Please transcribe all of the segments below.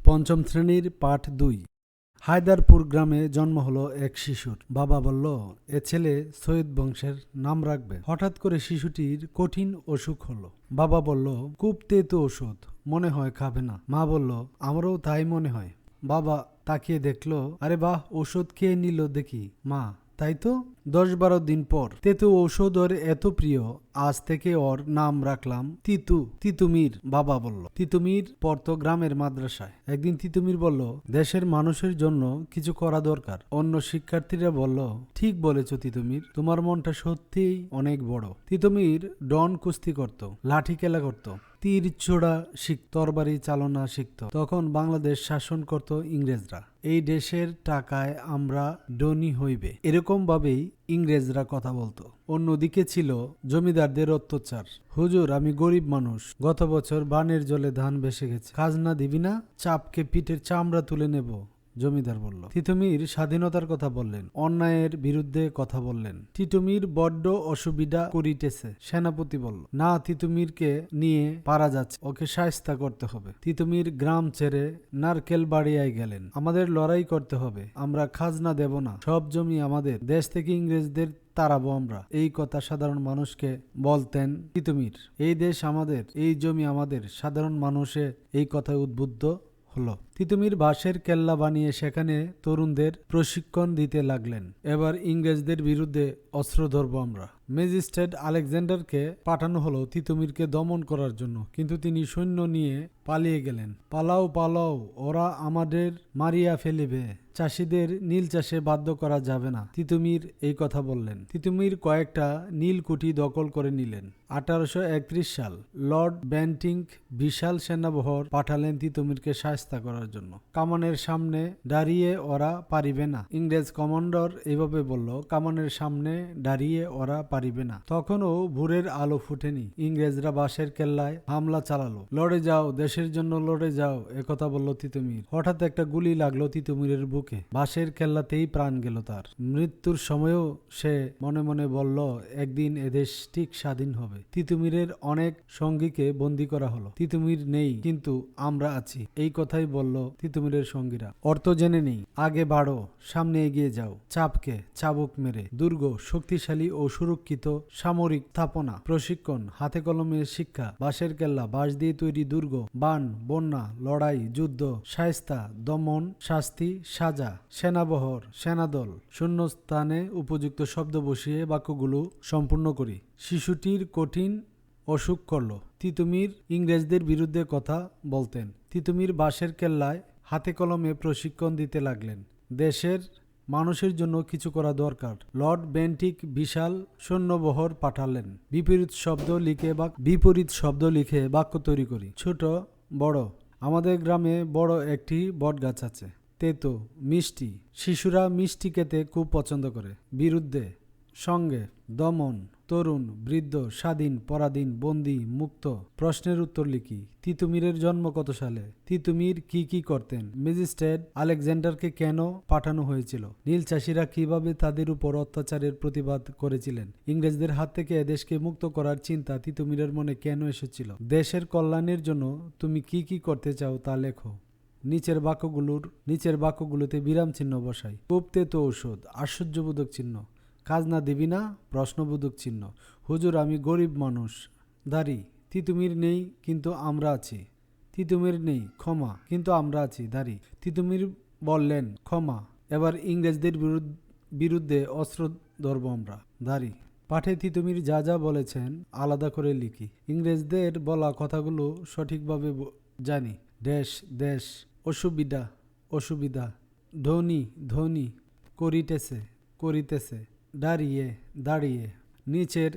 পঞ্চম শ্রেণীর পাঠ ২। হায়দারপুর গ্রামে জন্ম হলো এক শিশুর। বাবা বলল, এ ছেলে সৈয়দ বংশের নাম রাখবে। হঠাৎ করে শিশুটির কঠিন অসুখ হলো। বাবা বলল, খুব তেতো ওষুধ, মনে হয় খাবে না। মা বলল, আমারও তাই মনে হয়। বাবা তাকিয়ে দেখলো, আরে বাহ, ওষুধ খেয়ে নিল দেখি। মা, তাই তো। ১০-১২ দিন পর তেতু ঔষধ ওর এত প্রিয়, আজ থেকে ওর নাম রাখলাম তিতুমির। বাবা বলল, তিতুমির পড়তো গ্রামের মাদ্রাসায়। একদিন তিতুমির বলল, দেশের মানুষের জন্য কিছু করা দরকার। অন্য শিক্ষার্থীরা বলল, ঠিক বলেছ তিতুমির, তোমার মনটা সত্যিই অনেক বড়। তিতুমির ডন কুস্তি করত, লাঠি খেলা করত, তীর ছোড়া শিখত, তরবারি চালনা শিখত। তখন বাংলাদেশ শাসন করত ইংরেজরা। এই দেশের টাকায় আমরা ধনী হইবে, এরকম ভাবেই ইংরেজরা কথা বলতো। অন্যদিকে ছিল জমিদারদের অত্যাচার। হুজুর, আমি গরিব মানুষ, গত বছর বানের জলে ধান ভেসে গেছে, খাজনা দিবি না? চাপকে পিঠের চামড়া তুলে নেব। জমিদার বলল। তিতুমির স্বাধীনতার কথা বললেন, অন্যায়ের বিরুদ্ধে কথা বললেন। তিতুমির বড্ড অসুবিধা করিতেছে। সেনাপতি বলল, না, তিতুমিরকে নিয়ে পারা যাচ্ছে, ওকে শায়েস্তা করতে হবে। তিতুমির গ্রাম ছেড়ে নারকেল বাড়িয়ায় গেলেন। আমাদের লড়াই করতে হবে, আমরা খাজনা দেব না, সব জমি আমাদের, দেশ থেকে ইংরেজদের তাড়াবো আমরা, এই কথা সাধারণ মানুষকে বলতেন তিতুমির। এই দেশ আমাদের, এই জমি আমাদের। সাধারণ মানুষে এই কথায় উদ্বুদ্ধ হলো। তিতুমির বাঁশের কেল্লা বানিয়ে সেখানে তরুণদের প্রশিক্ষণ দিতে লাগলেন। এবার ইংরেজদের বিরুদ্ধে অস্ত্র ধরব আমরা। ম্যাজিস্ট্রেট আলেকজান্ডারকে পাঠানো হলো তিতুমিরকে দমন করার জন্য, কিন্তু তিনি সৈন্য নিয়ে পালিয়ে গেলেন। পালাও পালাও, ওরা আমাদের মারিয়া ফেলিবে, চাষিদের নীল চাষে বাধ্য করা যাবে না। তিতুমির এই কথা বললেন। তিতুমির কয়েকটা নীলকুঠি দখল করে নিলেন। 1831 সাল লর্ড বেন্টিঙ্ক বিশাল সেনাবহর পাঠালেন তিতুমিরকে শায়েস্তা করার জন্য। কামানের সামনে দাঁড়িয়ে ওরা পারিবে না। ইংরেজ কমান্ডার এইভাবে বলল, কামানের সামনে দাঁড়িয়ে ওরা পারিবে না। তখনও ভোরের আলো ফুটেনি। ইংরেজরা বাঁশের কেল্লায় হামলা চালালো। লড়ে যাও, দেশের জন্য লড়ে যাও, একথা বলল তিতুমির। হঠাৎ একটা গুলি লাগলো তিতুমিরের বুকে। বাঁশের কেল্লাতেই প্রাণ গেল তার। মৃত্যুর সময়ও সে মনে মনে বলল, একদিন এদেশ ঠিক স্বাধীন হবে। তিতুমিরের অনেক সঙ্গীকে বন্দী করা হলো। তিতুমির নেই, কিন্তু আমরা আছি, এই কথাই বলল তিতুমিরের সঙ্গীরা। অর্থ জেনে নেই, আগে বাড়ো, সামনে এগিয়ে যাও। চাপকে চাবুক মেরে দুর্গ, শক্তিশালী ও সুরক্ষিত সামরিক স্থাপনা, প্রশিক্ষণ, হাতে কলমে শিক্ষা, বাঁশের কেল্লা, বাঁশ দিয়ে তৈরি দুর্গ, বান, বন্যা, লড়াই, যুদ্ধ, শায়েস্তা, দমন, শাস্তি, সাজা, সেনাবহর, সেনাদল, শূন্যস্থানে উপযুক্ত শব্দ বসিয়ে বাক্যগুলো সম্পূর্ণ করি। শিশুটির কঠিন অসুখ করল। তিতুমির ইংরেজদের বিরুদ্ধে কথা বলতেন। তিতুমির বাঁশের কেল্লায় হাতে কলমে প্রশিক্ষণ দিতে লাগলেন। দেশের মানুষের জন্য কিছু করা দরকার। লর্ড বেন্টিক বিশাল সৈন্যবহর পাঠালেন। বিপরীত শব্দ লিখে বাক্য তৈরি করি। ছোট বড়, আমাদের গ্রামে বড় একটি বট গাছ আছে, তেতো মিষ্টি, শিশুরা মিষ্টি খেতে খুব পছন্দ করে। বিরুদ্ধে, সঙ্গে, দমন, তরুণ, বৃদ্ধ, স্বাধীন, পরাধীন, বন্দী, মুক্ত। প্রশ্নের উত্তর লিখি। তিতুমিরের জন্ম কত সালে? তিতুমির কি কি করতেন? ম্যাজিস্ট্রেট আলেকজান্ডারকে কেন পাঠানো হয়েছিল? নীল চাষিরা কিভাবে তাদের উপর অত্যাচারের প্রতিবাদ করেছিলেন? ইংরেজদের হাত থেকে এদেশকে মুক্ত করার চিন্তা তিতুমিরের মনে কেন এসেছিল? দেশের কল্যাণের জন্য তুমি কি কি করতে চাও তা লেখো। নিচের বাক্যগুলোতে বিরাম চিহ্ন বসাই। খুব তেতো ঔষধ, আশ্চর্যবোধক চিহ্ন। খাজনা দিবি না? প্রশ্নবোধক চিহ্ন। হুজুর, আমি গরিব মানুষ, দাঁড়ি। তিতুমির নেই, কিন্তু আমরা আছি। তিতুমির নেই, ক্ষমা, কিন্তু আমরা আছি, দাঁড়ি। তিতুমির বললেন, ক্ষমা, এবার ইংরেজদের বিরুদ্ধে অস্ত্র ধরব আমরা, দাঁড়ি। পাঠে তিতুমির যা যা বলেছেন আলাদা করে লিখি। ইংরেজদের বলা কথাগুলো সঠিকভাবে জানি। দেশ দেশ, অসুবিধা অসুবিধা, ধনী ধনী, করিতেছে, দাঁড়িয়ে দাঁড়িয়ে। নিচের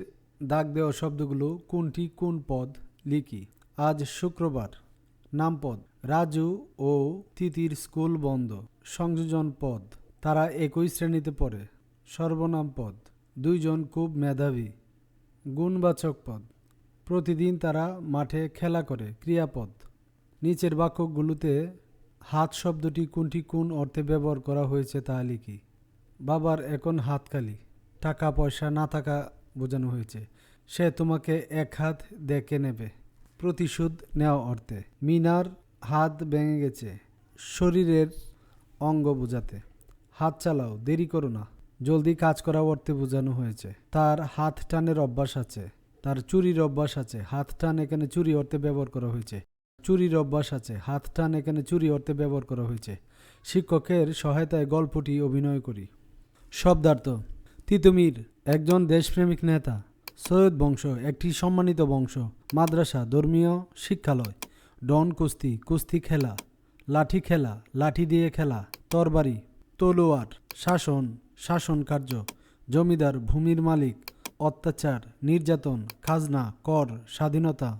দাগ দেওয়া শব্দগুলো কোনটি কোন পদ লিখি। আজ শুক্রবার। নামপদ, রাজু ও তিতির স্কুল বন্ধ। সংযোজন পদ, তারা একই শ্রেণীতে পড়ে। সর্বনাম পদ, দুইজন খুব মেধাবী। গুণবাচক পদ, প্রতিদিন তারা মাঠে খেলা করে। ক্রিয়াপদ, নিচের বাক্যগুলোতে হাত শব্দটি কোনটি কোন অর্থে ব্যবহার করা হয়েছে তা লিখি। বাবার এখন হাত খালি, টাকা পয়সা না থাকা বোঝানো হয়েছে। সে তোমাকে এক হাত দেখে নেবে, প্রতিশোধ নেওয়া অর্থে। মিনার হাত ভেঙে গেছে, শরীরের অঙ্গ বোঝাতে। হাত চালাও, দেরি করো না, জলদি কাজ করা অর্থে বোঝানো হয়েছে। তার হাত টানের অভ্যাস আছে, তার চুরির অভ্যাস আছে, হাত টান এখানে চুরি অর্থে ব্যবহার করা হয়েছে। চুরির অভ্যাস আছে, হাত টান এখানে চুরি অর্থে ব্যবহার করা হয়েছে। শিক্ষকের সহায়তায় গল্পটি অভিনয় করি। শব্দার্থ: তিতুমির একজন দেশপ্রেমিক নেতা। সৈয়দ বংশ একটি সম্মানিত বংশ। মাদ্রাসা ধর্মীয় শিক্ষালয়। ডন কুস্তি কুস্তি খেলা। লাঠি খেলা লাঠি দিয়ে খেলা। তরবারি তলোয়ার। শাসন শাসন কার্য। জমিদার ভূমির মালিক। অত্যাচার নির্যাতন। খাজনা কর। স্বাধীনতা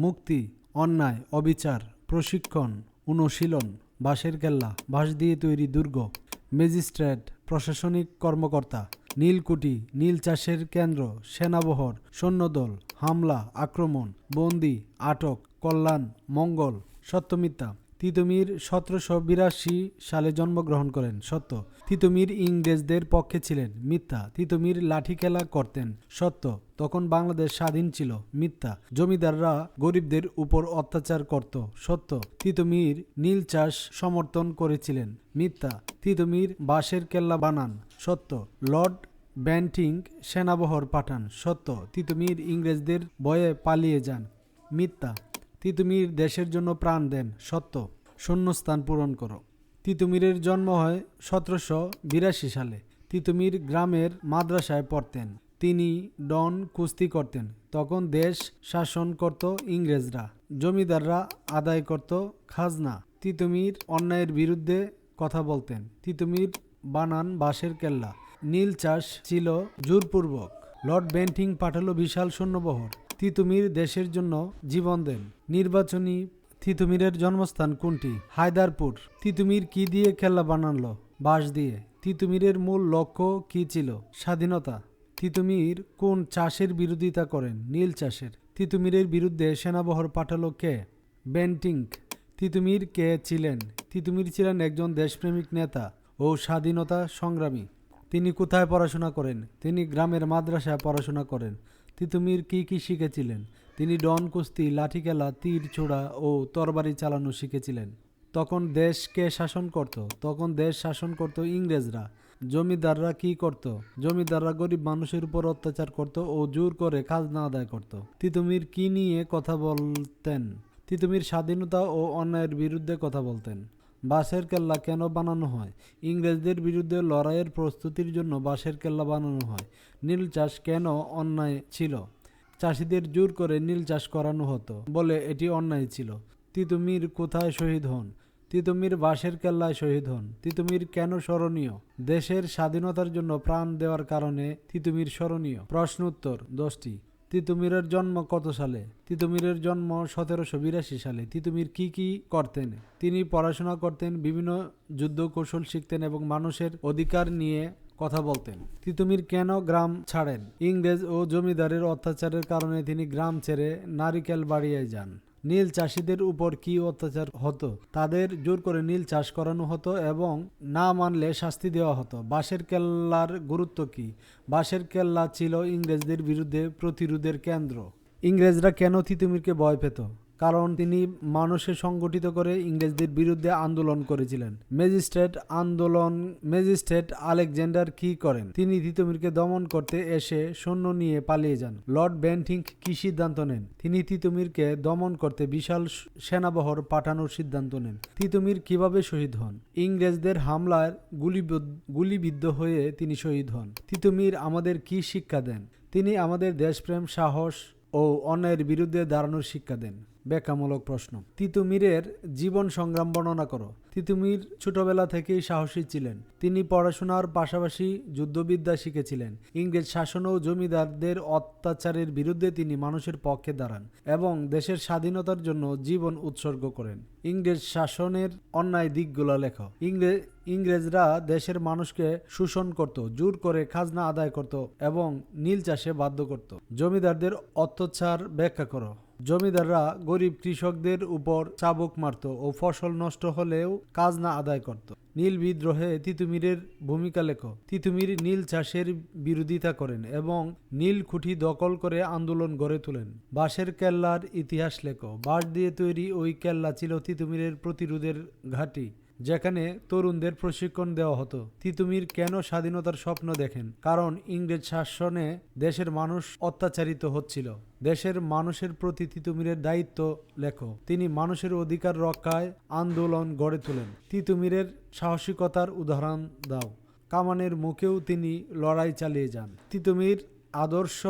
মুক্তি। অন্যায় অবিচার। প্রশিক্ষণ অনুশীলন। বাঁশের কেল্লা বাঁশ দিয়ে তৈরি দুর্গ। ম্যাজিস্ট্রেট প্রশাসনিক কর্মকর্তা। নীলকুঠি নীল চাষের কেন্দ্র। সেনাবহর সৈন্যদল। হামলা আক্রমণ। বন্দি আটক। কল্যাণ মঙ্গল। সত্যমিথ্যা: তিতুমির 1782 সালে জন্মগ্রহণ করেন। সত্য: তিতুমির ইংরেজদের পক্ষে ছিলেন। মিথ্যা: তিতুমির লাঠি খেলা করতেন। সত্য: তখন বাংলাদেশ স্বাধীন ছিল। মিথ্যা: জমিদাররা গরিবদের উপর অত্যাচার করত। সত্য: তিতুমির নীল চাষ সমর্থন করেছিলেন। মিথ্যা: তিতুমির বাঁশের কেল্লা বানান। সত্য: লর্ড বেন্টিঙ্ক সেনাবহর পাঠান। সত্য: তিতুমির ইংরেজদের ভয়ে পালিয়ে যান। মিথ্যা: তিতুমির দেশের জন্য প্রাণ দেন। সত্য। শূন্যস্থান পূরণ করো। তিতুমিরের জন্ম হয় 1782 সালে। তিতুমির গ্রামের মাদ্রাসায় পড়তেন। তিনি ডন কুস্তি করতেন। তখন দেশ শাসন করত ইংরেজরা। জমিদাররা আদায় করত খাজনা। তিতুমির অন্যায়ের বিরুদ্ধে কথা বলতেন। তিতুমির বানান বাঁশের কেল্লা। নীল চাষ ছিল জোরপূর্বক। লর্ড বেন্টিং পাঠালো বিশাল সৈন্যবহর। তিতুমির দেশের জন্য জীবন দেন। নির্বাচনী: তিতুমিরের জন্মস্থান কোনটি? হায়দারপুর। তিতুমির কি দিয়ে কেল্লা বানালো? বাঁশ দিয়ে। তিতুমিরের মূল লক্ষ্য কি ছিল? স্বাধীনতা। তিতুমির কোন চাষের বিরোধিতা করেন? নীল চাষের। তিতুমিরের বিরুদ্ধে সেনাবহর পাঠালো কে? বেন্টিঙ্ক। তিতুমির কে ছিলেন? তিতুমির ছিলেন একজন দেশপ্রেমিক নেতা ও স্বাধীনতা সংগ্রামী। তিনি কোথায় পড়াশোনা করেন? তিনি গ্রামের মাদ্রাসায় পড়াশোনা করেন। তিতুমির কি কি শিখেছিলেন? তিনি ডন কুস্তি লাঠি খেলা তীর ছোড়া ও তরবারি চালানো শিখেছিলেন। তখন দেশ কে শাসন করত? তখন দেশ শাসন করত ইংরেজরা। জমিদাররা কি করত? জমিদাররা গরিব মানুষের উপর অত্যাচার করত ও জোর করে খাজনা আদায় করত। তিতুমির কি নিয়ে কথা বলতেন? তিতুমির স্বাধীনতা ও অন্যায়ের বিরুদ্ধে কথা বলতেন। বাঁশের কেল্লা কেন বানানো হয়? ইংরেজদের বিরুদ্ধে লড়াইয়ের প্রস্তুতির জন্য বাঁশের কেল্লা বানানো হয়। নীল চাষ কেন অন্যায় ছিল? চাষিদের জোর করে নীল চাষ করানো হতো বলে এটি অন্যায় ছিল। তিতুমির কোথায় শহীদ হন? তিতুমির বাঁশের কেল্লায় শহীদ হন। তিতুমির কেন স্মরণীয়? দেশের স্বাধীনতার জন্য প্রাণ দেওয়ার কারণে তিতুমির স্মরণীয়। প্রশ্ন উত্তর 10টি। তিতুমিরের জন্ম কত সালে? তিতুমিরের জন্ম 1782 সালে। তিতুমির কি কি করতেন? তিনি পড়াশোনা করতেন, বিভিন্ন যুদ্ধ কৌশল শিখতেন এবং মানুষের অধিকার নিয়ে কথা বলতেন। তিতুমির কেন গ্রাম ছাড়েন? ইংরেজ ও জমিদারের অত্যাচারের কারণে তিনি গ্রাম ছেড়ে নারিকেল বাড়িয়ে যান। নীল চাষিদের উপর কি অত্যাচার হতো? তাদের জোর করে নীল চাষ করানো হতো এবং না মানলে শাস্তি দেওয়া হতো। বাঁশের কেল্লার গুরুত্ব কি? বাঁশের কেল্লা ছিল ইংরেজদের বিরুদ্ধে প্রতিরোধের কেন্দ্র। ইংরেজরা কেন তিতুমিরকে ভয় পেত? কারণ তিনি মানুষকে সংগঠিত করে ইংরেজদের বিরুদ্ধে আন্দোলন করেছিলেন। ম্যাজিস্ট্রেট আলেকজান্ডার কি করেন? তিনি তিতুমিরকে দমন করতে এসে সৈন্য নিয়ে পালিয়ে যান। লর্ড বেন্টিঙ্ক কি সিদ্ধান্ত নেন? তিনি তিতুমিরকে দমন করতে বিশাল সেনাবহর পাঠানোর সিদ্ধান্ত নেন। তিতুমির কিভাবে শহীদ হন? ইংরেজদের হামলায় গুলিবিদ্ধ হয়ে তিনি শহীদ হন। তিতুমির আমাদের কি শিক্ষা দেন? তিনি আমাদের দেশপ্রেম, সাহস ও অন্যায়ের বিরুদ্ধে দাঁড়ানোর শিক্ষা দেন। ব্যাখ্যামূলক প্রশ্ন: তিতুমিরের জীবন সংগ্রাম বর্ণনা করো। তিতুমির ছোটবেলা থেকেই সাহসী ছিলেন। তিনি পড়াশোনার পাশাপাশি যুদ্ধবিদ্যা শিখেছিলেন। ইংরেজ শাসন ও জমিদারদের অত্যাচারের বিরুদ্ধে তিনি মানুষের পক্ষে দাঁড়ান এবং দেশের স্বাধীনতার জন্য জীবন উৎসর্গ করেন। ইংরেজ শাসনের অন্যায় দিকগুলো লেখো। ইংরেজরা দেশের মানুষকে শোষণ করত, জোর করে খাজনা আদায় করত এবং নীল চাষে বাধ্য করত। জমিদারদের অত্যাচার ব্যাখ্যা করো। জমিদাররা গরিব কৃষকদের উপর চাবুক মারত ও ফসল নষ্ট হলেও খাজনা আদায় করত। নীল বিদ্রোহে তিতুমিরের ভূমিকা লেখো। তিতুমির নীল চাষের বিরোধিতা করেন এবং নীলকুঠি দখল করে আন্দোলন গড়ে তোলেন। বাঁশের কেল্লার ইতিহাস লেখো। বাঁশ দিয়ে তৈরি ওই কেল্লা ছিল তিতুমিরের প্রতিরোধের ঘাঁটি। যেখানে তরুণদের প্রশিক্ষণ দেওয়া হতো। তিতুমির কেন স্বাধীনতার স্বপ্ন দেখেন? কারণ ইংরেজ শাসনে দেশের মানুষ অত্যাচারিত হচ্ছিল। দেশের মানুষের প্রতি তিতুমিরের দায়িত্ব লেখো। তিনি মানুষের অধিকার রক্ষায় আন্দোলন গড়ে তোলেন। তিতুমিরের সাহসিকতার উদাহরণ দাও। কামানের মুখেও তিনি লড়াই চালিয়ে যান। তিতুমির আদর্শ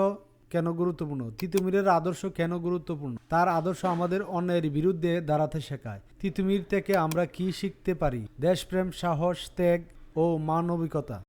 কেন গুরুত্বপূর্ণ? তিতুমিরের আদর্শ কেন গুরুত্বপূর্ণ? তার আদর্শ আমাদের অন্যায়ের বিরুদ্ধে দাঁড়াতে শেখায়। তিতুমির থেকে আমরা কি শিখতে পারি? দেশপ্রেম, সাহস, ত্যাগ ও মানবিকতা।